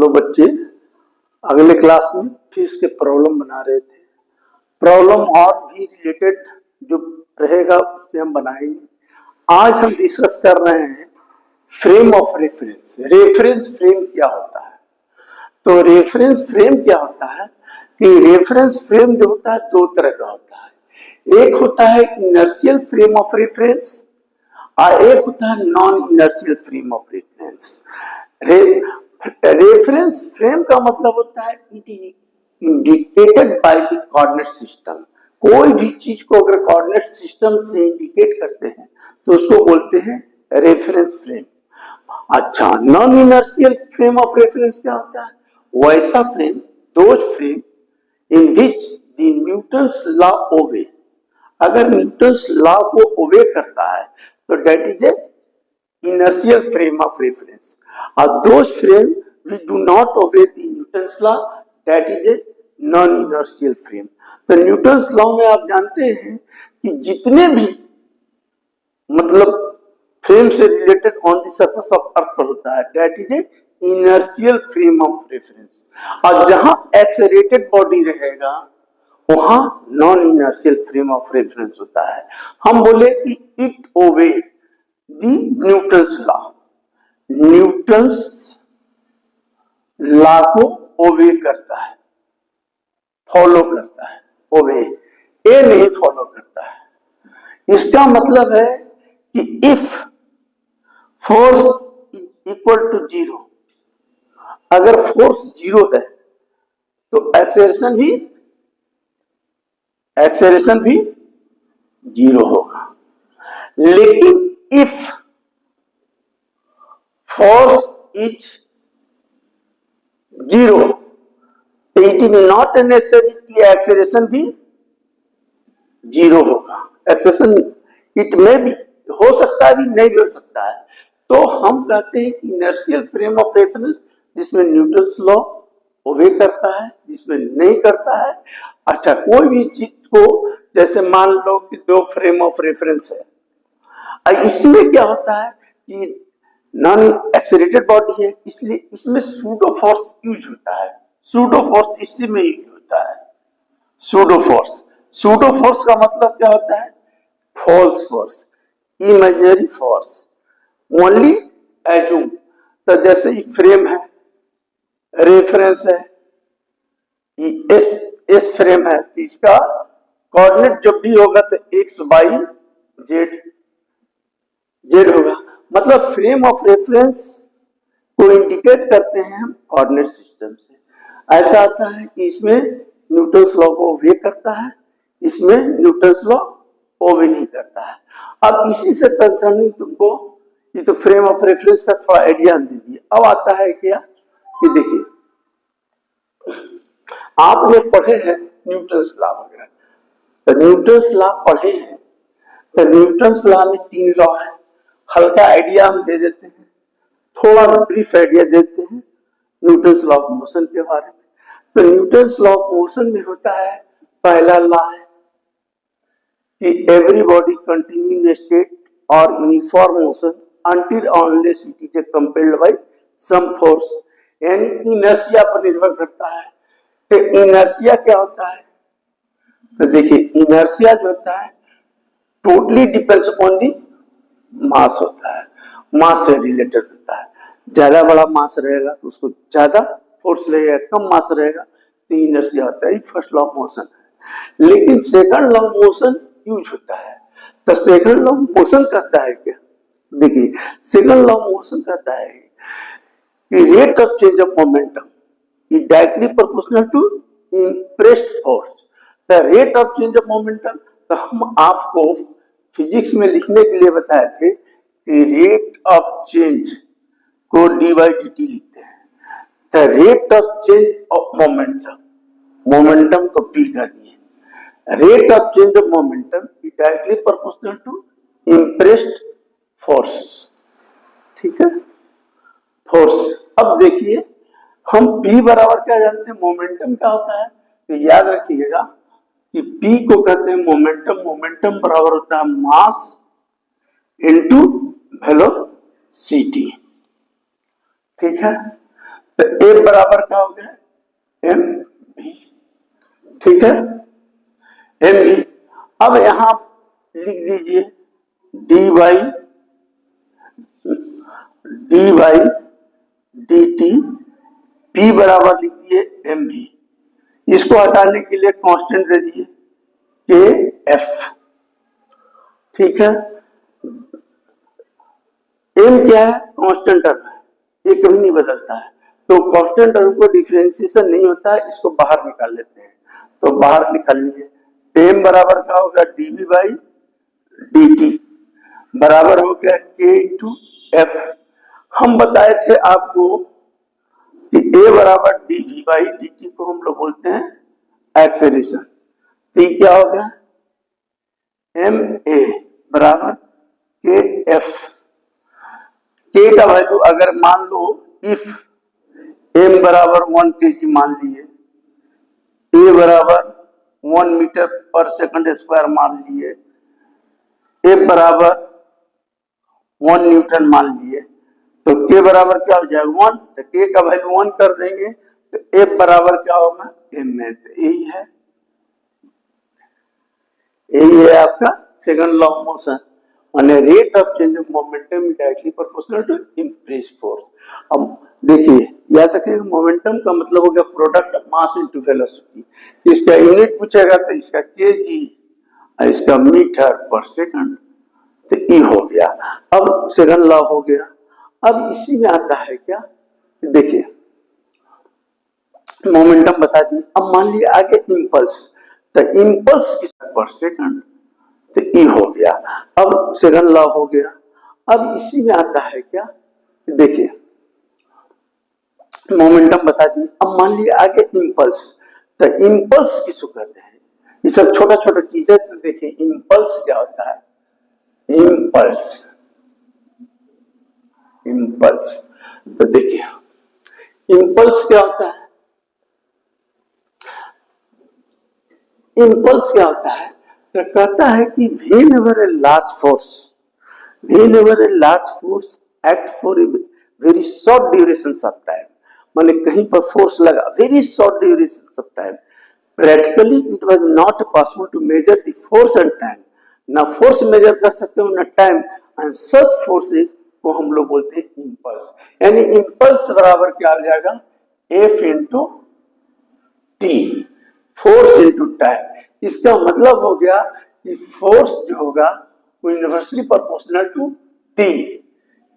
Hello बच्चे, अगले class में फिश के प्रॉब्लम बना रहे थे। प्रॉब्लम और भी रिलेटेड जो रहेगा उससे हम बनाएंगे। आज हम डिस्कस कर रहे हैं frame of reference. Reference frame क्या होता है? तो रेफरेंस फ्रेम क्या होता है कि रेफरेंस फ्रेम जो होता है दो तरह का होता है। एक होता है इनर्शियल फ्रेम ऑफ रेफरेंस और एक होता है non inertial frame of reference. Reference frame का मतलब होता है indicated by the coordinate system. कोई भी चीज को अगर कोऑर्डिनेट सिस्टम से इंडिकेट करते हैं तो उसको बोलते हैं रेफरेंस फ्रेम। अच्छा, non inertial frame of reference क्या होता है? वैसा frame, those frame in which the Newton's law obey. अगर न्यूटन्स लॉ को ओबे करता है तो that is a inertial frame of reference, or those frame which do not obey the Newton's law, that is a non-inertial frame. तो Newton's law में आप जानते हैं कि जितने भी मतलब फ्रेम से related on the surface of earth पर होता है that is a inertial frame of reference, और जहां एक्सेलरेटेड बॉडी रहेगा वहां non inertial frame of reference होता है। हम बोले कि इट ओबे न्यूटन्स लॉ, न्यूटन्स लॉ को ओबे करता है, फॉलो करता है। ओबे ए नहीं फॉलो करता है। इसका मतलब है कि if force equal to zero, अगर फोर्स जीरो है तो एक्सेलरेशन भी जीरो होगा। लेकिन if force is zero, it is not necessary कि acceleration भी जीरो होगा। एक्सेलरेशन इट में भी हो सकता है, भी नहीं भी हो सकता है। तो हम कहते हैं कि इनर्शियल फ्रेम ऑफ रेफरेंस जिसमें न्यूटन्स लॉ ओबे करता है, जिसमें नहीं करता है। अच्छा, कोई भी चीज को जैसे मान लो कि दो फ्रेम ऑफ रेफरेंस है, इसमें क्या होता है कि नॉन एक्सेलरेटेड बॉडी है, इसलिए इसमें सूडो फोर्स यूज होता है। सूडो फोर्स इसी में यूज होता है। सूडो फोर्स का मतलब क्या होता है? False force, imaginary force, only assume. तो जैसे ये फ्रेम है, रेफरेंस है, एस फ्रेम है, तो इसका कोऑर्डिनेट जब भी होगा तो एक्स वाई जेड होगा। मतलब फ्रेम ऑफ रेफरेंस को इंडिकेट करते हैं हम कोऑर्डिनेट सिस्टम से। ऐसा आता है कि इसमें न्यूटन्स लॉ को ओबे करता है, इसमें न्यूटन्स लॉ ओबे नहीं करता है। अब इसी से कंसर्निंग तुमको ये तो फ्रेम ऑफ रेफरेंस का थोड़ा आइडिया दे दिए। अब आता है क्या कि देखिए, आपने पढ़े हैं न्यूटन्स लॉ वगैरह, तो न्यूटन्स लॉ पढ़े हैं, तो न्यूटन्स लॉ में तीन लॉ है। हल्का आइडिया हम दे देते हैं, थोड़ा ब्रीफ आइडिया देते हैं न्यूटन्स लॉ ऑफ मोशन के बारे में। तो न्यूटन्स लॉ ऑफ मोशन में होता है, पहला लॉ है कि every body continue in state और uniform motion until unless it is compelled by some force, यानी इनर्शिया पर निर्भर करता है। तो इनर्शिया क्या होता है? तो देखिए, इनर्शिया जो होता है टोटली डिपेंड्स अपॉन दी मास होता है, मास से रिलेटेड होता है। ज्यादा बड़ा मास रहेगा तो उसको ज्यादा फोर्स लगेगा, कम मास रहेगा तो इनर्शिया होता है। फर्स्ट लॉ ऑफ मोशन है। लेकिन second law of motion use होता है। तो सेकंड लॉ ऑफ मोशन कहता है क्या? देखिए, सेकंड लॉ ऑफ मोशन कहता है कि rate of change of momentum is directly proportional to impressed force. The rate of change of momentum, तो हम आपको फिजिक्स में लिखने के लिए बताए थे कि रेट ऑफ चेंज को डी बाई डी टी लिखते हैं। The rate of change of momentum, momentum को पी कर दिए, rate of change of momentum is directly proportional to impressed force. ठीक है, फोर्स। अब देखिए, हम P बराबर क्या जानते हैं? मोमेंटम क्या होता है? तो याद रखिएगा कि P को कहते हैं मोमेंटम। मोमेंटम बराबर होता है मास इनटू वेलोसिटी। ठीक है, तो A बराबर क्या हो गया एम भी, ठीक है, एम भी। अब यहां लिख दीजिए D by d T, P बराबर लिख दिए एम भी। इसको हटाने के लिए कांस्टेंट दे दिए के एफ, ठीक है। एम क्या है, कांस्टेंट टर्म है, ये कभी नहीं बदलता है, तो कांस्टेंट टर्म को डिफरेंशिएशन नहीं होता है, इसको बाहर निकाल लेते हैं। तो बाहर निकालिए, एम बराबर क्या होगा डीवी बाई डी टी बराबर हो गया के इंटू एफ। हम बताए थे आपको कि ए बराबर डीवी बाई डी टी को हम लोग बोलते हैं एक्सेलरेशन। तो ये क्या हो गया एम ए बराबर के एफ। के का वैल्यू अगर मान लो इफ एम बराबर 1 kg मान लिए, ए बराबर 1 मीटर पर सेकंड स्क्वायर मान लिए, ए बराबर 1 न्यूटन मान लिए, तो के बराबर क्या हो जाएगा 1, तो के का वैल्यू 1 कर देंगे तो एफ बराबर क्या होगा एम में। तो यही है आपका सेकंड लॉ ऑफ मोशन, माने rate of change of momentum directly proportional to impress force. अब देखिए याद रखिए मोमेंटम का मतलब हो गया product of mass into velocity. इसका यूनिट पूछेगा तो इसका केजी और इसका मीटर पर सेकंड, तो ई हो गया। अब सेकंड लॉ हो गया। अब इसी में आता है क्या, देखिए मोमेंटम बता दी। अब मान लिया आगे इंपल्स, तो इंपल्स किस पर सेकंड, तो ई हो गया। अब सेकंड लॉ हो गया। अब इसी में आता है क्या, देखिए मोमेंटम बता दी। अब मान लिया आगे इंपल्स, तो इंपल्स किसको कहते हैं, ये सब छोटा छोटा चीजें। तो देखिए इंपल्स क्या होता है, इंपल्स इंपल्स, तो देखिए इंपल्स क्या होता है, इंपल्स क्या होता है, तो कहता है कि whenever a large force act for a very short duration of time, माने कहीं पर फोर्स लगा very short duration of time, practically it was not possible to measure the force and time, ना फोर्स मेजर कर सकते हो ना time, and such forces को हम लोग बोलते हैं इंपल्स। यानी इंपल्स बराबर क्या हो जाएगा F into T, force into time. इसका मतलब हो गया कि फोर्स जो होगा वो इनवर्सली प्रोपोर्शनल टू टी।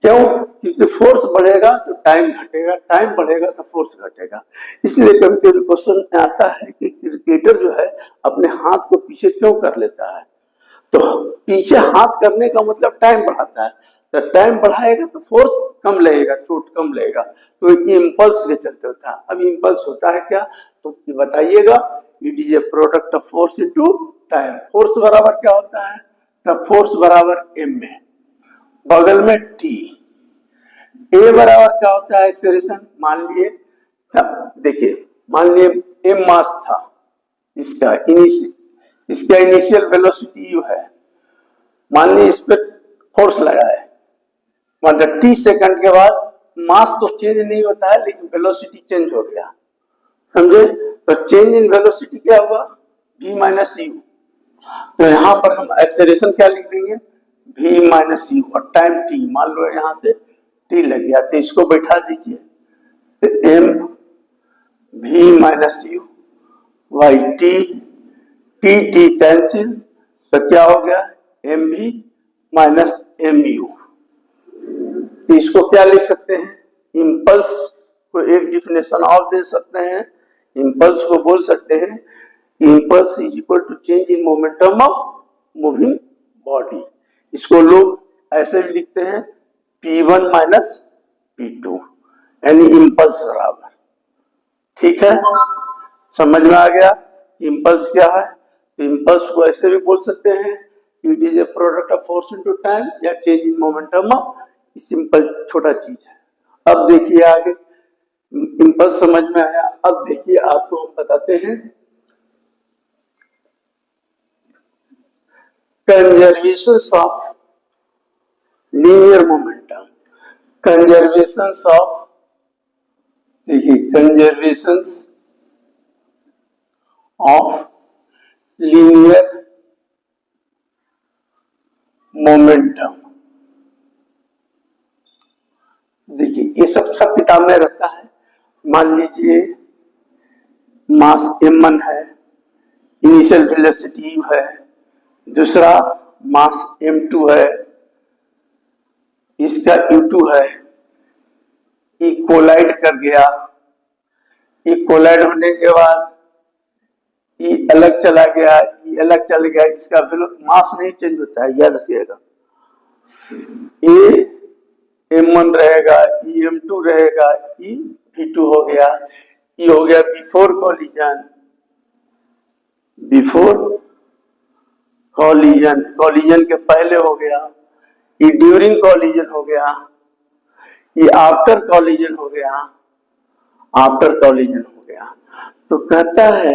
क्यों, क्योंकि फोर्स बढ़ेगा तो टाइम घटेगा, टाइम बढ़ेगा तो फोर्स घटेगा। इसलिए कभी कभी क्वेश्चन में आता है कि क्रिकेटर जो है अपने हाथ को पीछे क्यों कर लेता है, तो पीछे हाथ करने का मतलब टाइम बढ़ाता है, तो टाइम बढ़ाएगा तो फोर्स कम लगेगा, चोट कम लगेगा, तो इंपल्स के चलते होता है। अब इंपल्स होता है क्या, तो बताइएगा, it is a product of force into time. Force बराबर क्या होता है, तो फोर्स बराबर एम में, बगल में टी। ए बराबर क्या होता है एक्सेलरेशन, मान लिए देखिए मान लिए एम मास था, इसका इनिशियल वेलोसिटी यू है, मान ली इस पर फोर्स लगा है, मतलब टी सेकंड के बाद मास तो चेंज नहीं होता है लेकिन वेलोसिटी चेंज हो गया, समझे। तो चेंज इन वेलोसिटी क्या हुआ v माइनस यू, तो यहां पर हम एक्सेलरेशन क्या लिख देंगे v माइनस यू, और टाइम t, मान लो यहां से t लग गया तो इसको बैठा दीजिए, तो m v minus you by T, T T cancel, तो क्या हो गया एम भी माइनस एम यू। तो इसको क्या लिख सकते हैं, इंपल्स को एक डिफिनेशन और दे सकते हैं, इंपल्स को बोल सकते हैं impulse is equal to change in momentum of moving body. इसको लोग ऐसे भी लिखते हैं P1 माइनस P2, यानी इंपल्स बराबर, ठीक है, समझ में आ गया इंपल्स क्या है। इंपल्स को ऐसे भी बोल सकते हैं it is a product of force into time या change in momentum of, simple छोटा चीज है। अब देखिए आगे, इंपल्स समझ में आया। अब देखिए आपको हम बताते हैं conservation of linear momentum, conservation of, देखिए conservation of linear momentum। देखिए ये सब किताब में रहता है। मान लीजिए मास m1 है, इनिशियल वेलोसिटी u है, दूसरा मास m2 है, इसका u2 है, ये कोलाइड कर गया, ये कोलाइड होने के बाद ये अलग चला गया, ये अलग चल गया, इसका मास नहीं चेंज होता है, याद रखिएगा। ये m1 रहेगा, ये m2 रहेगा, ये v2 हो गया, ये हो गया बिफोर कॉलिजन, कॉलिजन के पहले हो गया, ये ड्यूरिंग कॉलिजन हो गया, ये आफ्टर कॉलिजन हो गया, आफ्टर कॉलिजन हो गया। तो कहता है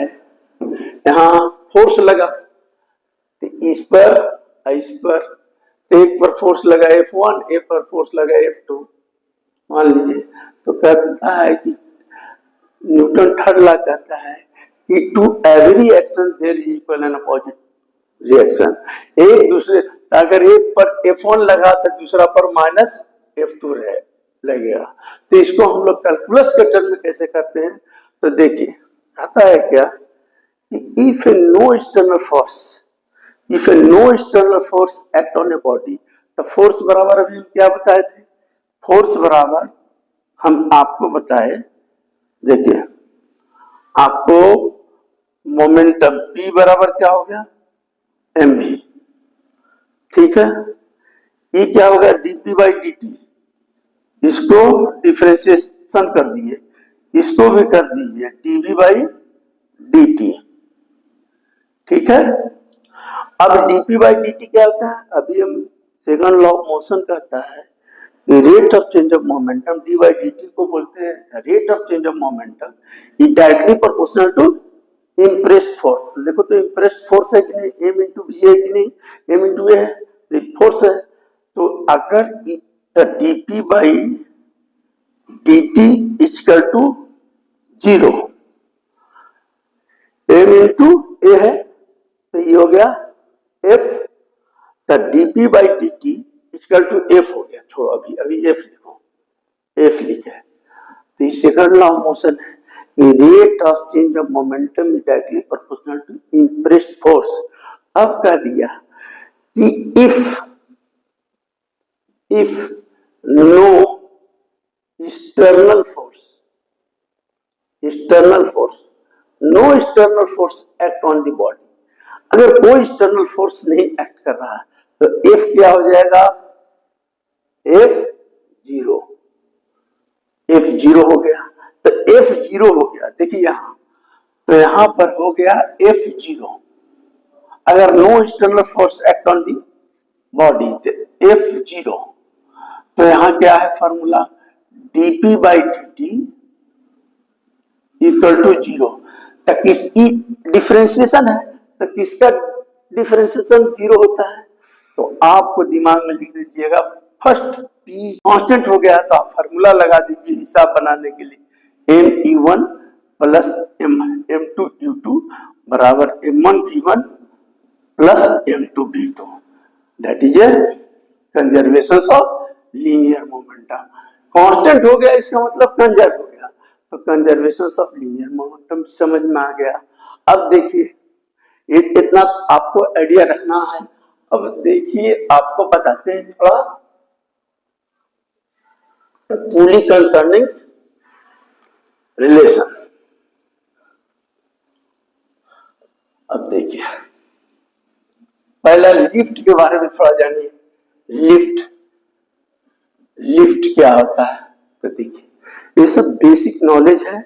यहाँ फोर्स लगा, तो इस पर एक पर फोर्स लगा F1, एक पर फोर्स लगा F2 मान लीजिए। तो कहता है कि न्यूटन थर्ड लॉ कहता है कि to every action there is equal and opposite reaction. एक दूसरे, अगर एक पर F1 लगा तो दूसरा पर माइनस F2 लगेगा। तो इसको हम लोग कैलकुलस के टर्म में कैसे करते हैं, तो देखिए आता है क्या कि if no external force act on a body, तो फोर्स बराबर अभी हम क्या बताए थे, फोर्स बराबर हम आपको बताए, देखिए आपको मोमेंटम P बराबर क्या हो गया mv, ठीक है। ये क्या होगा dp बाई dt, इसको डिफरेंशिएशन कर दिए, इसको भी कर दीजिए dv बाई dt, ठीक है। अब dp बाई dt क्या होता है, अभी हम सेकंड लॉ ऑफ मोशन कहता है कि rate of change of momentum d by dt को बोलते हैं rate of change of momentum, it directly proportional to impressed force. देखो तो इम्प्रेस्ड फोर्स है कि नहीं, m इंटू v है कि नहीं, m इंटू a है, तो फोर्स है। तो अगर dp by dt equal to 0, m into a है, तो ये हो गया f, तो dp by dt equal to f हो गया। छोड़ो अभी f लिखो, f लिखे, तो ये सेकंड लॉ ऑफ मोशन है, rate of change of momentum is directly proportional to impressed force. अब कह दिया कि if no external force act on the body, अगर कोई एक्सटर्नल फोर्स नहीं एक्ट कर रहा है तो F क्या हो जाएगा, F0 हो गया। तो F0 हो गया, देखिए यहां, तो यहां पर हो गया F0, अगर no external force act on the body तो F0, तो यहां क्या है formula, dp by dt equal to 0। तक इसकी डिफरेंशिएशन है, तो किसका डिफरेंशिएशन 0 होता है, तो आपको दिमाग में लिख लीजिएगा, फर्स्ट p कांस्टेंट हो गया तो आप फॉर्मूला लगा दीजिए हिसाब बनाने के लिए, m(e1) प्लस m(2u2) बराबर m1v1 plus m2v2, that is A conservation of linear momentum. Constant हो गया इसका मतलब कंजर्व हो गया, तो कंजर्वेशन ऑफ लीनियर मोमेंटम समझ में आ गया। अब देखिए इतना आपको आइडिया रखना है। अब देखिए आपको बताते हैं थोड़ा पूरी कंसर्निंग रिलेशन। अब देखिए पहला लिफ्ट के बारे में थोड़ा जानिए, लिफ्ट क्या होता है, तो देखिए ये सब बेसिक नॉलेज है,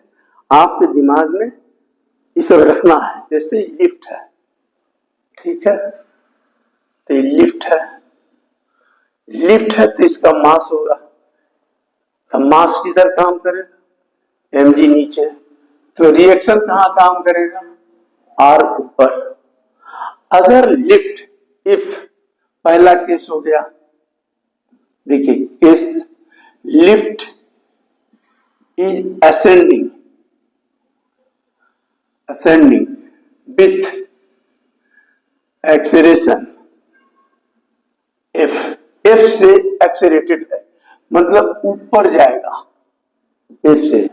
आपके दिमाग में ये सब रखना है। जैसे लिफ्ट है, ठीक है, तो ये लिफ्ट है तो इसका मास होगा, तो मास किधर काम करेगा, mg नीचे, तो रिएक्शन कहां काम करेगा, r ऊपर। अगर इफ पहला केस हो गया, देखिए case lift is ascending, ascending with acceleration f, f से एक्सेलरेटेड है मतलब ऊपर जाएगा f से।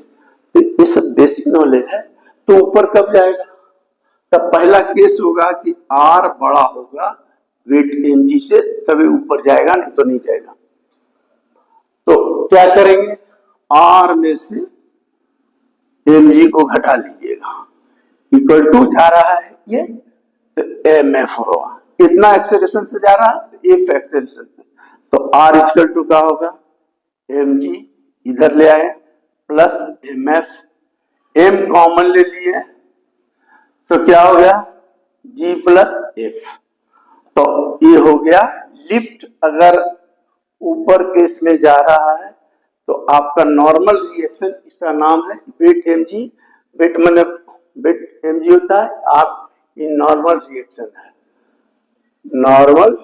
तो ये सब बेसिक नॉलेज है। तो ऊपर कब जाएगा? तब पहला केस होगा कि r बड़ा होगा वेट mg से, तभी ऊपर जाएगा, नहीं तो नहीं जाएगा। तो क्या करेंगे, r में से mg को घटा लीजिएगा, इक्वल टू जा रहा है ये तो mf होगा। कितना एक्सेलरेशन से जा रहा है? तो f एक्सेलरेशन से। तो r इक्वल टू क्या होगा, mg इधर ले आए प्लस mf, m कॉमन ले लिए तो क्या हो गया, g प्लस f। तो ये हो गया लिफ्ट। अगर ऊपर केस में जा रहा है तो आपका नॉर्मल रिएक्शन, इसका नाम है वेट mg। वेट मैंने वेट mg होता है, आप ये नॉर्मल रिएक्शन है, नॉर्मल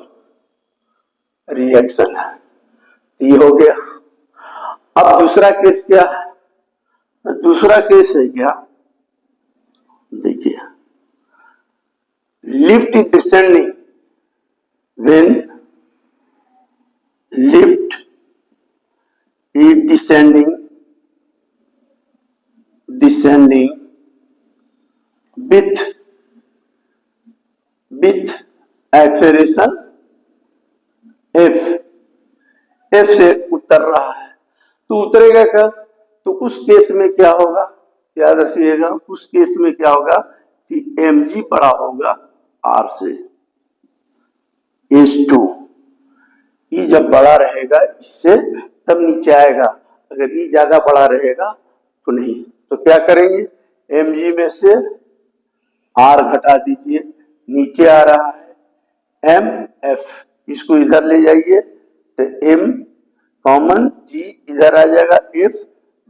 रिएक्शन है। ये हो गया। अब दूसरा केस क्या है? दूसरा केस है क्या, देखिए, lift is descending when lift is descending with acceleration f से उतर रहा है। तो उतरेगा क्या? तो उस केस में क्या होगा, याद रखिएगा, उस केस में क्या होगा कि mg बड़ा होगा r से, h2। e जब बड़ा रहेगा इससे तब नीचे आएगा, अगर e ज्यादा बड़ा रहेगा तो नहीं। तो क्या करेंगे, mg में से r घटा दीजिए, नीचे आ रहा है mf, इसको इधर ले जाइए तो m कॉमन, g इधर आ जाएगा, f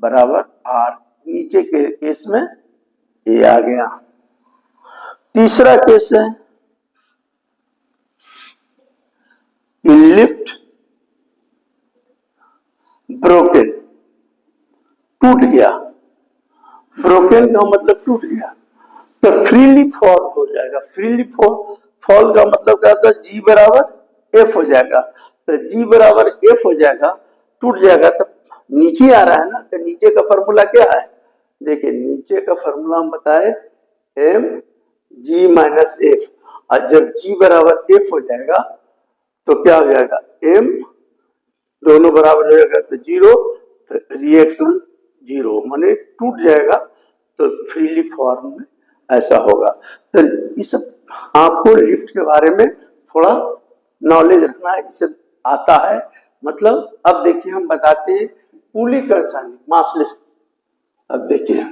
बराबर r। नीचे के केस में a आ गया। तीसरा केस है कि लिफ्ट ब्रोकन, टूट गया। ब्रोकन का मतलब टूट गया, तो फ्रीली फॉल हो जाएगा। फ्रीली फॉल का मतलब क्या होता है, जी बराबर एफ हो जाएगा। तो जी बराबर एफ हो जाएगा, टूट जाएगा। तो नीचे आ रहा है ना, तो नीचे का फॉर्मूला क्या है, देखिए नीचे का फॉर्मूला हम बताए एम जी माइनस एफ। और जब जी बराबर एफ हो जाएगा तो क्या हो जाएगा, एम दोनों बराबर हो जाएगा तो जीरो, तो रिएक्शन जीरो, माने टूट जाएगा। तो फ्रीली फॉर्म में ऐसा होगा। तो इस आपको लिफ्ट के बारे में थोड़ा नॉलेज रखना है, जिसे आता है। मतलब अब देखिए हम बताते हैं पुली कंसर्निंग मासलेस। अब देखिए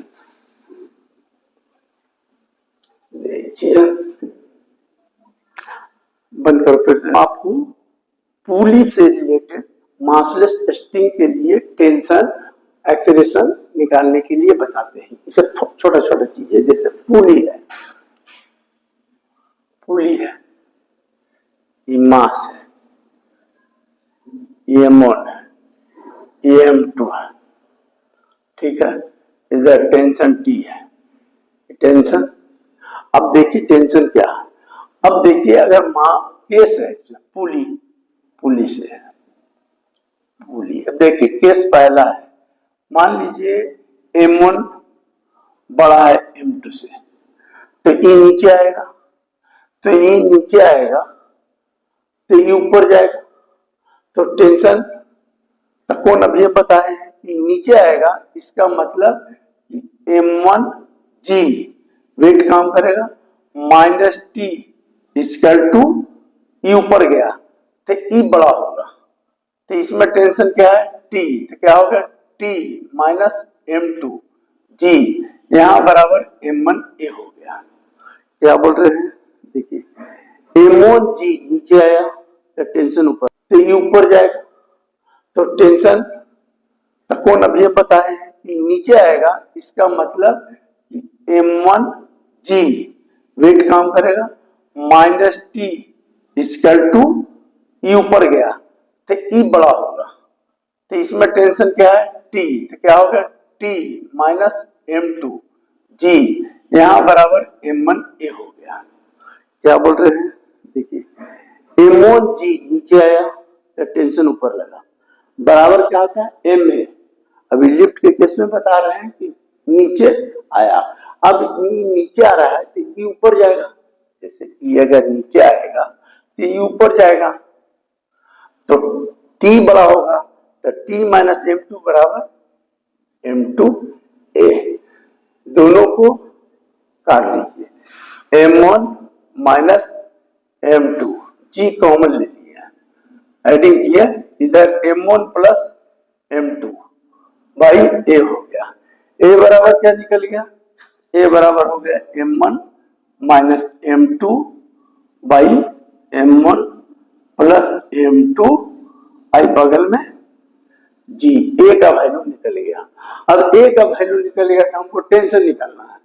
बंद करो फिर से। आपको पुली से रिलेटेड मासलेस टेस्टिंग के लिए टेंशन एक्सेलरेशन निकालने के लिए बताते हैं। इसे छोटा छोटा चीज है, जैसे पुली है, पुली है, ये मास है, ये M1 है, ये M2 है, ठीक है। इधर टेंशन T है, टेंशन। अब देखिए टेंशन क्या है। अब देखिए अगर केस है पुली, पुली से है, पुली। अब देखिए केस पहला है, मान लीजिए M1 बड़ा है M2 से, तो ये नीचे आएगा, तो ये नीचे आएगा तो ये ऊपर जाएगा। तो टेंशन कौन अभी हम बताए हैं कि नीचे आएगा, इसका मतलब M1 G वेट काम करेगा माइनस T इक्वल टू ई ऊपर गया तो ई बड़ा होगा। तो इसमें टेंशन क्या है, T, तो क्या होगा T माइनस M2 G, यहां बराबर M1A हो गया। क्या बोल रहे हैं, देखिए M1G नीचे आया तो टेंशन ऊपर, तो ये ऊपर जाएगा। तो टेंशन कौन अभी हम बताए कि नीचे आएगा, इसका मतलब M1G वेट काम करेगा माइनस T इक्वल टू ई ऊपर गया तो ई बड़ा होगा। तो इसमें टेंशन क्या है T, तो क्या होगा T माइनस M2 G, यहां बराबर M1A हो गया। क्या बोल रहे हैं, देखिए M1G नीचे आया या टेंशन ऊपर लगा, बराबर क्या होता है MA। अभी लिफ्ट के केस में बता रहे हैं कि नीचे आया, अब नीचे आ रहा है तो ये ऊपर जाएगा, जैसे ये अगर नीचे आएगा तो ये ऊपर जाएगा, तो T बड़ा होगा तो T माइनस M2 बराबर M2A। दोनों को काट लीजिए, M1 minus M2, G common ले लिया, एडिंग किया, इधर M1 plus M2 by A हो गया। A बराबर क्या निकल गया, A बराबर हो गया M1 minus M2 by M1 plus M2 आई बगल में G। A का वैल्यू निकल गया। अब A का वैल्यू निकल गया तो हमको टेंशन निकालना है,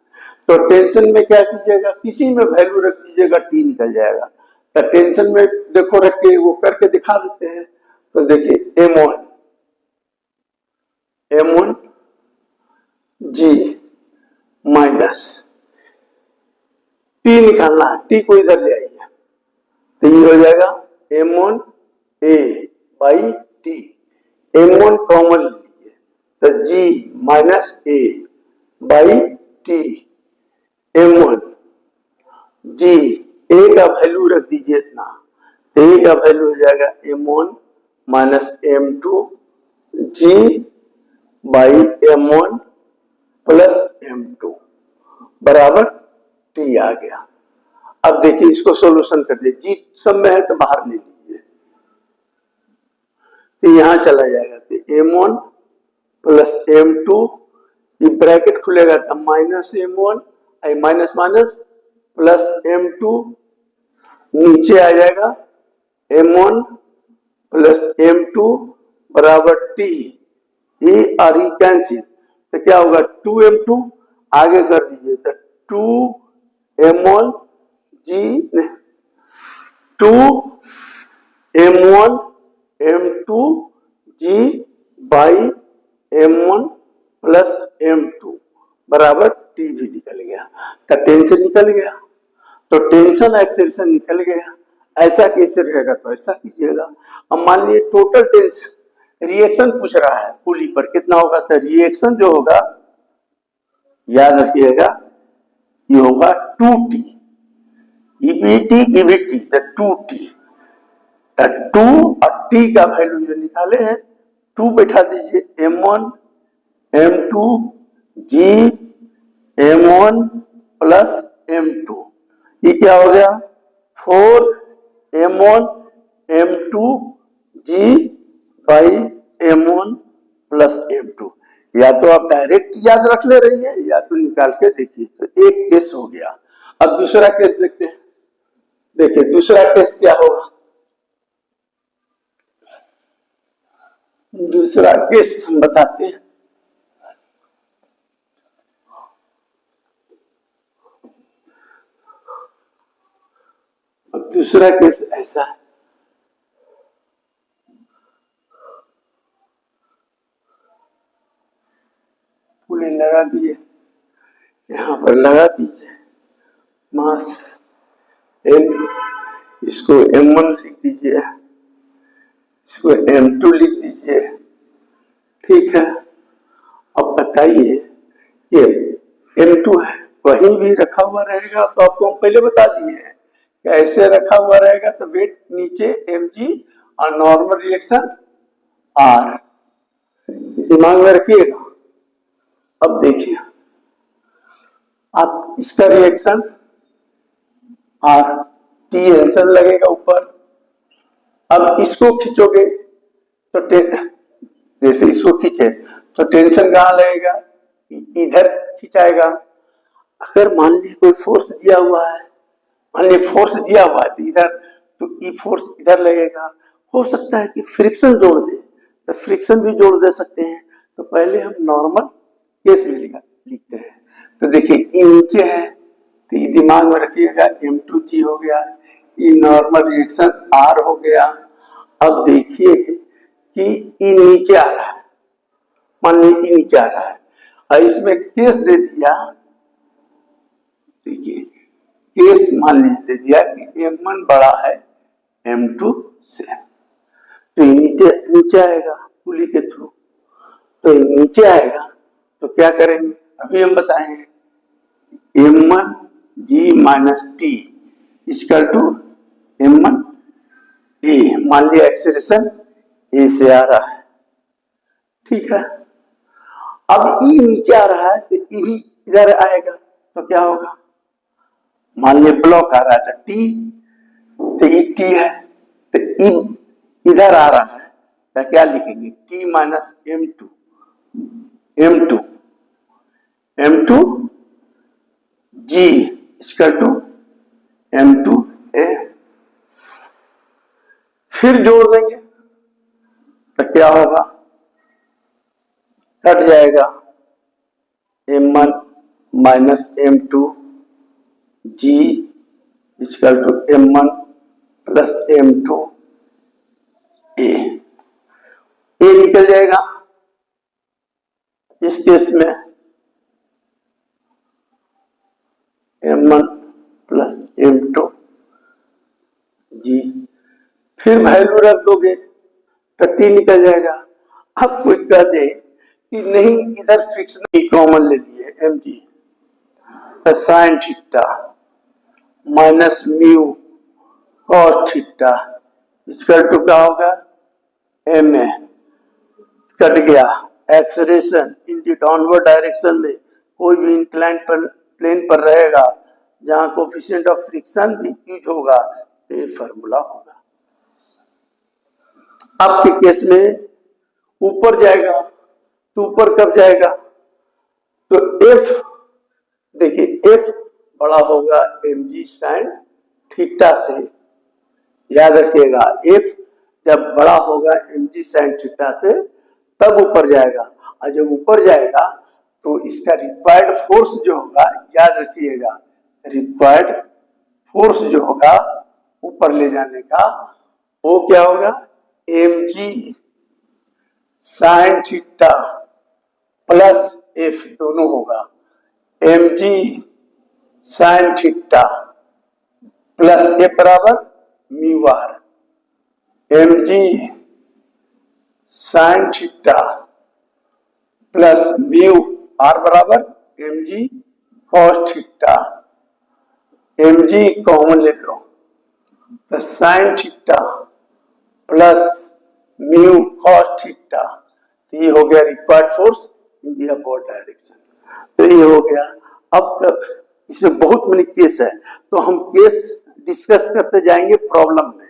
तो टेंशन में क्या कीजिएगा, किसी में वैल्यू रख दीजिएगा, T निकल जाएगा। तो टेंशन में देखो रख के वो करके दिखा देते हैं, तो देखिए M1 G माइनस T निकालना है, T को इधर ले आइए, तो ये हो जाएगा M1A by T। M1 common लीजिए तो G minus A by T। M1 G A का वैल्यू रख दीजिए इतना, तो A का वैल्यू हो जाएगा M1 minus M2 G by M1 plus M2 बराबर T आ गया। अब देखिए इसको सॉल्यूशन कर दीजिए, G सब में है तो बाहर ले लीजिए, तो यहां चला जाएगा, तो M1 प्लस M2, ये ब्रैकेट खुलेगा तो minus M1 minus minus plus M2, नीचे आ जाएगा M1 प्लस M2 बराबर T। ये और ये कैंसिल, तो क्या होगा 2M2 आगे कर दीजिए, तो 2M1 G 2M1 M2 G by M1 plus M2 बराबर T भी निकल गया, तो टेंशन निकल गया, तो टेंशन एक्सेलरेशन निकल गया। ऐसा कैसे रहेगा, तो ऐसा कीजिएगा। अब मान लीजिए टोटल टेंशन रिएक्शन पूछ रहा है पुली पर कितना होगा, तो रिएक्शन जो होगा याद रखिएगा ये होगा 2T, EBT तो 2T, 2 और T का वैल्यू जो निकाले हैं 2 बैठा दीजिए, M1 M2 G M1 plus M2, ये क्या हो गया 4M1 M2 G by M1 plus M2। या तो आप डायरेक्ट याद रख ले रही है या तो निकाल के देखिए, तो एक केस हो गया। अब दूसरा केस देखते हैं, देखिए दूसरा केस क्या होगा, दूसरा केस हम बताते हैं। अब दूसरा केस ऐसा है, पुलिन लगा दिए, यहां पर लगा दीजिए मास M, इसको M1 लिख दीजिए, इसको M2 लिख दीजिए, ठीक है। अब बताइए कि M2 है वहीं भी रखा हुआ रहेगा, तो आपको हम पहले बता दिए हैं कि ऐसे रखा हुआ रहेगा तो वेट नीचे Mg और नॉर्मल रिएक्शन R, दिमाग में रखिएगा। अब देखिए आप इसका रिएक्शन R T टेंशन लगेगा ऊपर, अब इसको खींचोगे तो जैसे इसको खींचे तो टेंशन कहां लगेगा, इधर खिंचाएगा। अगर मान लीजिए कोई फोर्स दिया हुआ है, मान लीजिए फोर्स दिया हुआ है इधर, तो ये फोर्स इधर लगेगा, हो सकता है कि फ्रिक्शन जोड़ दे, तो फ्रिक्शन भी जोड़ दे सकते हैं। तो पहले हम नॉर्मल केस में लिखते हैं, तो देखिए ये नीचे है तो ये दिमाग में रखिएगा M2G हो गया, ये नॉर्मल रिएक्शन R हो गया। अब देखिए कि ये नीचे आ रहा है, मान लीजिए नीचे आ रहा है और इसमें केस दे दिया देखिए केस मान लीजिए दिया कि M1 बड़ा है M2 से, तो नीचे नीचे आएगा पुली के थ्रू, तो नीचे आएगा तो क्या करेंगे, अभी हम बताए M1 G minus T equal to M1 a, मान लिया एक्सेलरेशन ए से आ रहा है, ठीक है। अब ई नीचे आ रहा है तो ई भी इधर आएगा तो क्या होगा, मान लिया ब्लॉक आ रहा था टी, तो ई टी है, तो ई इधर आ रहा है तो क्या लिखेंगे, T minus M2 M2 M2 G equal to M2 a, फिर जोड़ देंगे तो क्या होगा, कट जाएगा M1 minus M2 G equal to M1 plus M2 a निकल जाएगा इस केस में M1 प्लस M2 G, फिर वैल्यू रख दोगे तो टी निकल जाएगा। अब कोई कह दे कि नहीं इधर फिक्स नहीं, कॉमन ले लिए mg, तो sine theta minus mu cos theta equal to क्या होगा, एम ए, कट गया, acceleration in the downward direction में कोई भी इंक्लाइन पर प्लेन पर रहेगा जहां कोफिशिएंट ऑफ फ्रिक्शन भी यूज होगा तो ये फॉर्मूला होगा। आपके केस में ऊपर जाएगा तो ऊपर कब जाएगा, तो F देखिए F बड़ा होगा mg साइन थीटा से, याद रखिएगा F जब बड़ा होगा mg साइन थीटा से तब ऊपर जाएगा, और जब ऊपर जाएगा तो इसका रिक्वायर्ड फोर्स जो होगा, याद रखिएगा रिक्वायर्ड फोर्स जो होगा ऊपर ले जाने का वो क्या होगा, mg sine theta plus F दोनों होगा, mg sine theta plus F बराबर mu R, mg sine theta plus mu R बराबर mg cos theta, mg common ले लो तो sine theta plus mu cos theta, तो ये हो गया required force in the upward direction, तो ये हो गया। अब इसमें बहुत मनी केस है तो हम केस डिस्कस करते जाएंगे प्रॉब्लम में,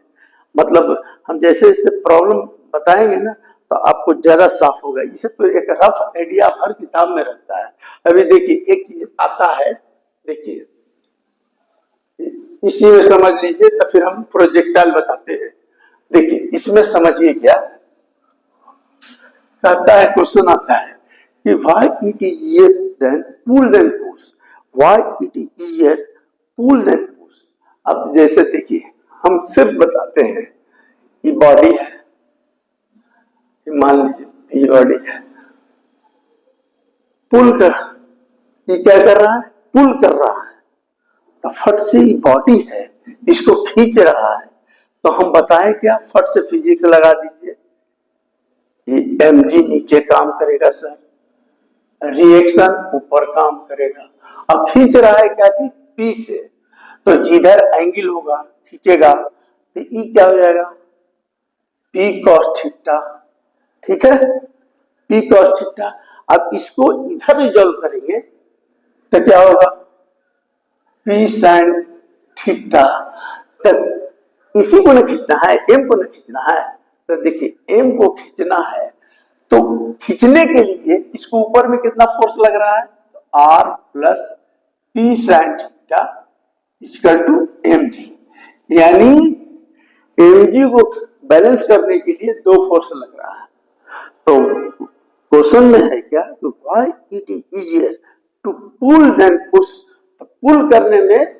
मतलब हम जैसे जैसे प्रॉब्लम बताएंगे ना तो आपको ज्यादा साफ होगा। इसे तो एक रफ आइडिया हर किताब में रहता है। अभी देखिए एक चीज आता है, देखिए इसी में समझ लीजिए तो फिर हम प्रोजेक्टाइल बताते हैं। देखिए इसमें समझिए क्या कहता है, क्वेश्चन आता है कि why it is easier than pull than push, why it is easier pull than push। अब जैसे देखिए हम सिर्फ बताते हैं कि बॉडी है, मान लीजिए ये बॉडी है, पुल कर, ये क्या कर रहा है, पुल कर रहा है, तो फट से ये बॉडी है इसको खींच रहा है, तो हम बताएं क्या, फट से फिजिक्स लगा दीजिए, ये mg नीचे काम करेगा सर, रिएक्शन ऊपर काम करेगा, अब खींच रहा है क्या चीज, पी से, तो जिधर एंगल होगा खींचेगा तो ई क्या हो जाएगा, पी कॉस थीटा, ठीक है, पी कॉस थीटा। अब इसको इधर रिजॉल्व करेंगे तो क्या होगा, पी साइन थीटा, तो इसी को न खींचना है, एम को न खींचना है, तो देखिए एम को खींचना है तो खींचने के लिए इसको ऊपर में कितना फोर्स लग रहा है, तो R plus P sine theta equal to mg, यानी mg को बैलेंस करने के लिए दो फोर्स लग रहा है। तो क्वेश्चन में है क्या, तो why it is easier to pull than push, तो पुल करने में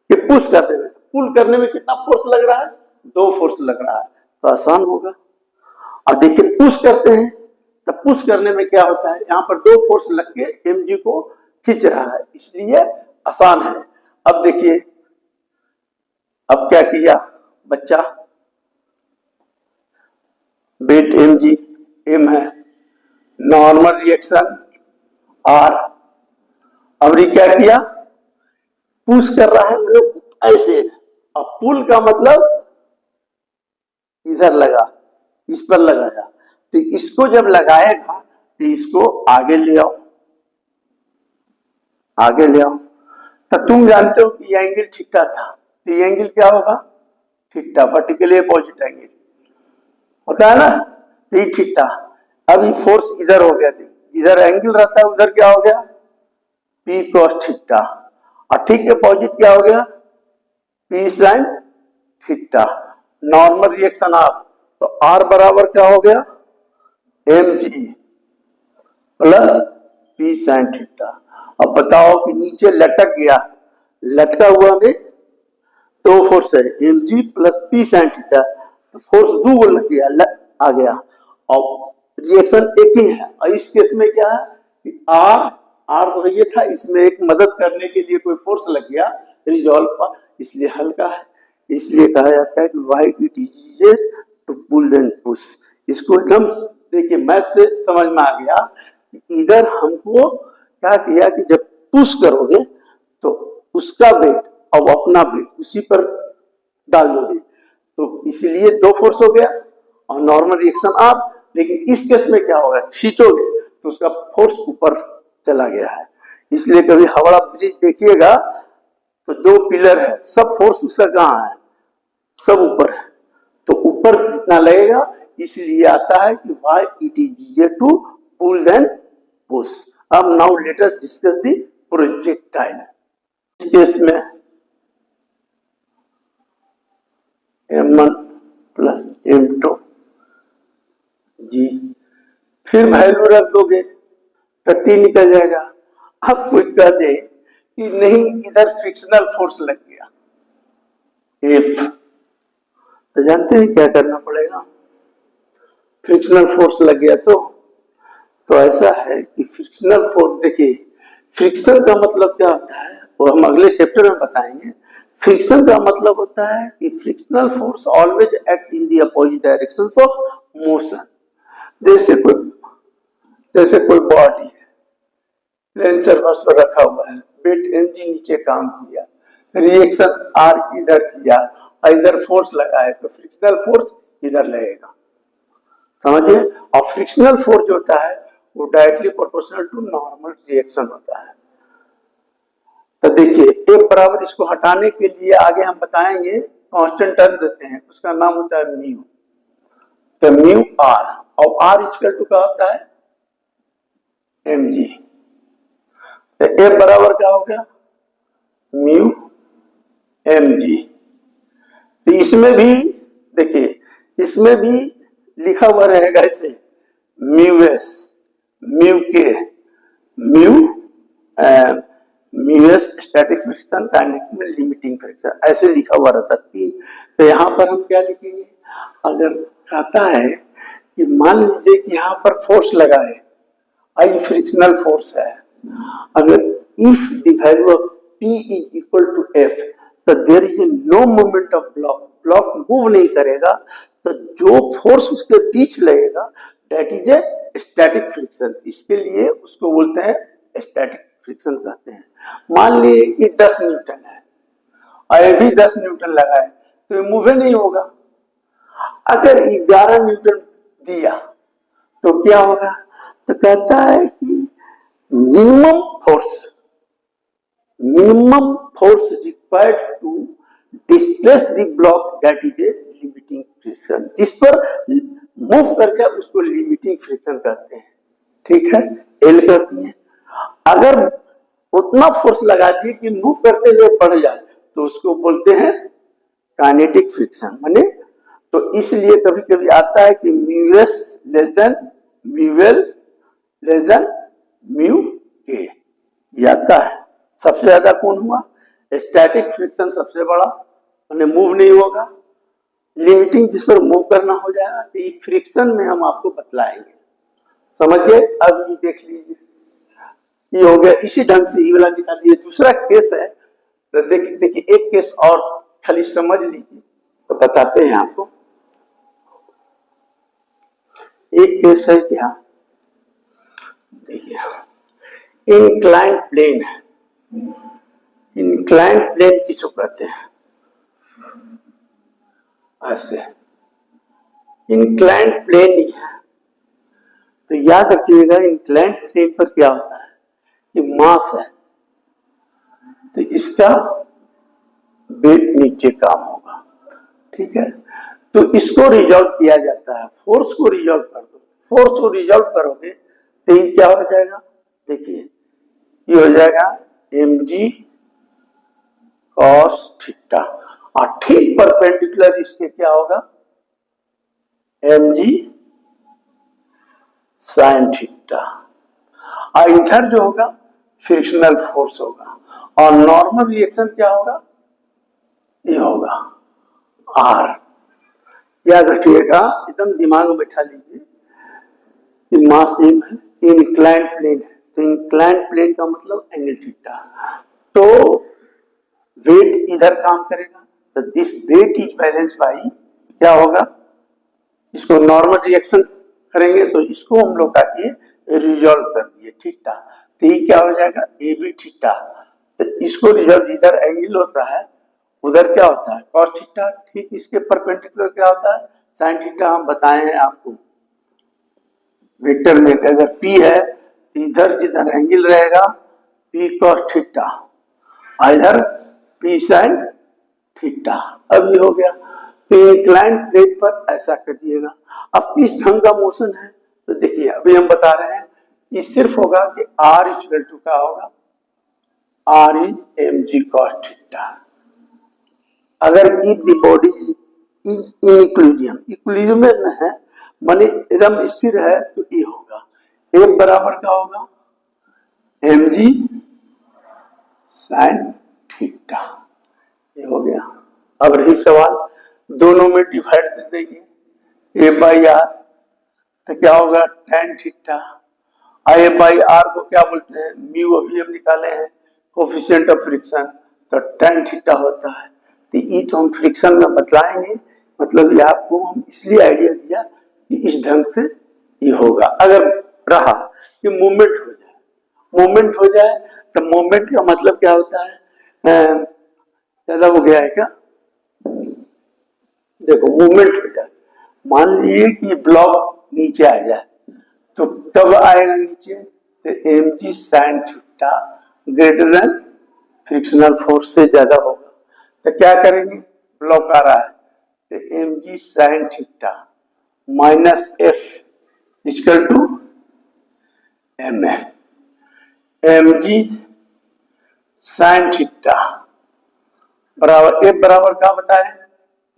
कि पुश करने में, पुल करने में कितना फोर्स लग रहा है, दो फोर्स लग रहा है, तो आसान होगा। अब देखिए पुश करते हैं तो पुश करने में क्या होता है, यहाँ पर दो फोर्स लग के mg को खींच रहा है, इसलिए आसान है। अब देखिए, अब क्या किया बच्चा, वेट एम जी, एम है, नॉर्मल रिएक्शन आर। अब क्या किया, पुश कर रहा है मतलब ऐसे, अब पुल का मतलब इधर लगा, इस पर लगाया, तो इसको जब लगाएगा तो इसको आगे ले आओ, आगे ले आओ। तो तुम जानते हो कि ये एंगल थीटा था, तो ये एंगल क्या होगा, थीटा, वर्टिकली अपोजिट एंगल होता है ना, तो ये थीटा। अब ये फोर्स इधर हो गया, जिधर एंगल रहता है उधर क्या हो गया, पी कॉस थीटा, और ठीक अपोजिट क्या हो गया, P sine theta. Normal reaction आप, तो आर बराबर क्या हो गया, m g plus P sine theta. अब बताओ कि नीचे लटक गया, लटका हुआ में दो फोर्स है, m g plus P sine theta, तो फोर्स दो लग गया, आ गया, और रिएक्शन एक ही है। और इस केस में क्या है कि आर, आर तो ये था, इसमें एक मदद करने के लिए कोई फोर्स लग गया रिजॉल्व पर, इसलिए हल्का है। इसलिए कहा जाता है कि why it is easier to pull than push. इसको एकदम देखिए मैथ से समझ में आ गया कि इधर हमको क्या किया कि जब पुश करोगे तो उसका वेट और अपना वेट उसी पर डाल दोगे, तो इसलिए दो फोर्स हो गया और नॉर्मल रिएक्शन आप। लेकिन इस केस में क्या होगा, खींचोगे तो उसका फोर्स ऊपर चला गया है। इसलिए कभी हावड़ा ब्रिज देखिएगा तो दो पिलर है, सब फोर्स उसका कहाँ है, सब ऊपर है, तो ऊपर कितना लगेगा, इसलिए आता है कि why it is easier to pull than push. अब now let us discuss the projectile. इस केस में m1 प्लस m2 जी, फिर वैल्यू रख दोगे तो t निकल जाएगा। अब कोई कह दे कि नहीं इधर फ्रिक्शनल फोर्स लग गया F, तो जानते हैं क्या करना पड़ेगा, फ्रिक्शनल फोर्स लग गया तो ऐसा है कि फ्रिक्शनल फोर्स, देखिए फ्रिक्शन का मतलब क्या होता है वो हम अगले चैप्टर में बताएंगे। फ्रिक्शन का मतलब होता है कि frictional force always act in the opposite directions of motion. जैसे कोई बॉडी है, प्लेन सरफेस पर रखा हुआ है, वेट एम जी नीचे काम किया, रिएक्शन आर इधर किया और इधर फोर्स लगा है, तो फ्रिक्शनल फोर्स इधर लगेगा, समझिए। और फ्रिक्शनल फोर्स जो होता है वो directly proportional to normal reaction होता है। तो देखिए एक बराबर, इसको हटाने के लिए आगे हम बताएंगे कांस्टेंट टर्म देते हैं, उसका नाम होता है म्यू, तो म्यू आर, और आर इक्वल टू क्या होता है, एम जी। तो ए बराबर क्या हो गया, म्यू एम जी। तो इसमें भी देखिए, इसमें भी लिखा हुआ रहेगा ऐसे, म्यू एस, म्यू के, mu mu S static friction, kinetic में लिमिटिंग फ्रिक्शन, ऐसे लिखा हुआ रहता है। तो यहाँ पर हम क्या लिखेंगे, अगर कहता है कि मान लीजिए कि यहाँ पर फोर्स लगा है, आई फ्रिक्शनल फोर्स है, अगर if the value of P is equal to F, तो there is no movement of block, block move नहीं करेगा, तो जो फोर्स उसके बीच लगेगा that is a static friction. इसके लिए उसको बोलते हैं स्टैटिक फ्रिक्शन कहते हैं। मान लीजिए कि 10 न्यूटन है और ये भी 10 न्यूटन लगा है, तो ये मूव नहीं होगा। अगर 11 न्यूटन दिया तो क्या होगा, तो कहता है कि minimum force required to displace the block that is a limiting friction, जिस पर मूव करके उसको लिमिटिंग फ्रिक्शन कहते हैं, ठीक है, एल कहते हैं। अगर उतना फोर्स लगा दिए कि मूव करते हुए बढ़ जाए तो उसको बोलते हैं काइनेटिक फ्रिक्शन। माने तो इसलिए कभी कभी आता है कि mu S less than mu L less than mu के, आता है। सबसे ज्यादा कौन हुआ, स्टैटिक फ्रिक्शन सबसे बड़ा, माने मूव नहीं होगा, लिमिटिंग जिस पर मूव करना हो जाएगा, तो ये फ्रिक्शन में हम आपको बतलाएंगे, समझिए। अब ये देख लीजिए, ये हो गया। इसी ढंग से ये वाला निकालिए। दूसरा केस है, तो देखिए एक केस और खाली समझ लीजिए तो बताते हैं आपको। एक केस है क्या, देखिए इंक्लाइन प्लेन है। इंक्लाइन प्लेन किसको कहते हैं, ऐसे इंक्लाइन प्लेन ही है। तो याद रखिएगा इंक्लाइन प्लेन पर क्या होता है, कि मास है तो इसका वेट नीचे काम होगा, ठीक है। तो इसको रिजॉल्व किया जाता है, फोर्स को रिजॉल्व कर दो। फोर्स को रिजॉल्व करोगे तो ये क्या हो जाएगा, देखिए ये हो जाएगा mg cos थीटा, और ठीक परपेंडिकुलर इसके क्या होगा, mg sin थीटा। और इधर जो होगा फ्रिक्शनल फोर्स होगा, और नॉर्मल रिएक्शन क्या होगा, ये होगा R। याद रखिएगा, एकदम दिमाग में बैठा लीजिए कि मास सेम है, इंक्लाइन प्लेन है, तो इंक्लाइन प्लेन का मतलब एंगल थीटा। तो वेट इधर काम करेगा, तो this weight is balance by क्या होगा, इसको नॉर्मल रिएक्शन करेंगे तो इसको हम लोग का रिजॉल्व कर दिए थीटा, तो ये क्या हो जाएगा ए बी थीटा। तो इसको रिजॉल्व, इधर एंगल होता है उधर क्या होता है कॉस थीटा, ठीक इसके परपेंडिकुलर क्या होता है साइन थीटा। हम बताए हैं आपको वेक्टर में, अगर P है तो इधर जिधर एंगल रहेगा P cos थीटा, इधर P sin थीटा। अब ये हो गया। तो इंक्लाइन प्लेन पर ऐसा करिएगा। अब किस ढंग का मोशन है, तो देखिए अभी हम बता रहे हैं ये सिर्फ होगा कि R इक्वल टू क्या होगा, R is mg cos theta. अगर if the body is in equilibrium, equilibrium में है माने एकदम स्थिर है, तो ये होगा F बराबर क्या होगा mg sin थीटा। ये हो गया। अब रही सवाल, दोनों में डिवाइड कर देंगे ए बाई आर, तो क्या होगा tan theta. I by R को क्या बोलते हैं, म्यू, अभी हम निकाले हैं कोफिशिएंट ऑफ फ्रिक्शन, तो tan थीटा होता है। तो ये तो हम फ्रिक्शन में बतलाएंगे, मतलब ये आपको हम इसलिए आइडिया दिया कि इस ढंग से ये होगा। अगर रहा कि मूवमेंट हो जाए, मूवमेंट हो जाए तो मूवमेंट का मतलब क्या होता है, ज्यादा हो गया है क्या, देखो मूवमेंट हो जाए, मान लीजिए कि ब्लॉक नीचे आ जाए, तो कब आएगा नीचे, तो mg sin theta greater than frictional force से ज्यादा होगा। तो क्या करेंगे, ब्लॉक आ रहा है तो mg sin theta minus f equal to ma, mg sin theta बराबर f बराबर क्या बताए,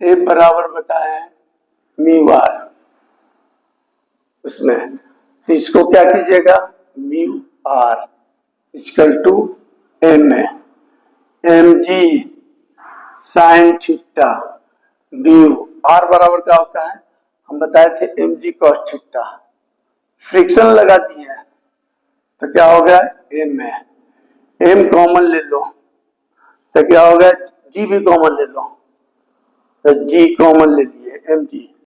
f बराबर बताए म्यू आर, उसमें तो इसको क्या कीजिएगा mu R equal to m a, m g sine theta mu R बराबर क्या होता है, हम बताए थे m g cos theta. Friction लगा दिए हैं तो क्या हो गया एम ए, एम कॉमन ले लो तो क्या हो गया जी भी कॉमन ले लो, तो जी कॉमन ले लिए एम जी,